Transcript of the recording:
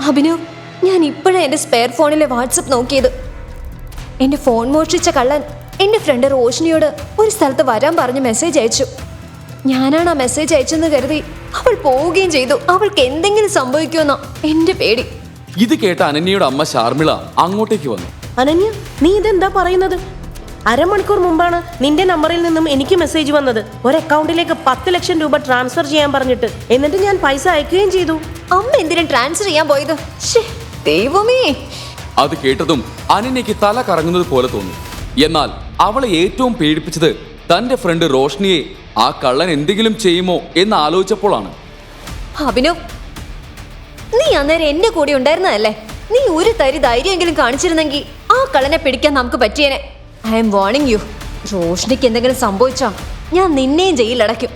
അഭിനവ്, ഞാൻ ഇപ്പോഴാണ് എൻ്റെ സ്പെയർ ഫോണിലെ വാട്സപ്പ് നോക്കിയത്. എൻ്റെ ഫോൺ മോഷ്ടിച്ച കള്ളൻ എൻ്റെ ഫ്രണ്ട് റോഷിനിയോട് ഒരു സ്ഥലത്ത് വരാൻ പറഞ്ഞ് മെസ്സേജ് അയച്ചു. ഞാനാണ് ആ മെസ്സേജ് അയച്ചെന്ന് കരുതി അവൾ പോവുകയും ചെയ്തു. അവൾക്ക് എന്തെങ്കിലും സംഭവിക്കുമെന്നാ എൻ്റെ പേടി. ഇത് കേട്ട അനന്യയുടെ അമ്മ ശാർമിള അങ്ങോട്ടേക്ക് വന്നു. അനന്യ, നീ ഇതെന്താ പറയുന്നത്? അരമണിക്കൂർ മുമ്പാണ് നിന്റെ നമ്പറിൽ നിന്നും എനിക്ക് മെസ്സേജ് വന്നത്. ഒരു അക്കൗണ്ടിലേക്ക് 10 ലക്ഷം രൂപ ട്രാൻസ്ഫർ ചെയ്യാൻ പറഞ്ഞിട്ട്. എന്നിട്ട് ഞാൻ പൈസ അയക്കുകയും ചെയ്തു. അമ്മ എന്തിനാ ട്രാൻസ്ഫർ ചെയ്യാൻ പോയത്? ദൈവമേ! അത് കേട്ടതും അനന്യയ്ക്ക് തല കറങ്ങുന്നത് പോലെ തോന്നി. എന്നാൽ അവളെ ഏറ്റവും പേടിപ്പിച്ചത് തന്റെ ഫ്രണ്ട് റോഷ്നിയെ ആ കള്ളൻ എന്തെങ്കിലും ചെയ്യുമോ എന്ന് ആലോചിച്ചപ്പോഴാണ്. അഭിനവ്, നീ അന്നേരം എന്റെ കൂടെ ഉണ്ടായിരുന്നതല്ലേ? നീ ഒരു തരി ധൈര്യമെങ്കിലും കാണിച്ചിരുന്നെങ്കിൽ ആ കള്ളനെ പിടിക്കാൻ നമുക്ക് പറ്റിയേനെ. I am warning you. റോഷ്നിക്ക് എന്തെങ്കിലും സംഭവിച്ചാ ഞാൻ നിന്നെയും ജയിലിലടയ്ക്കും.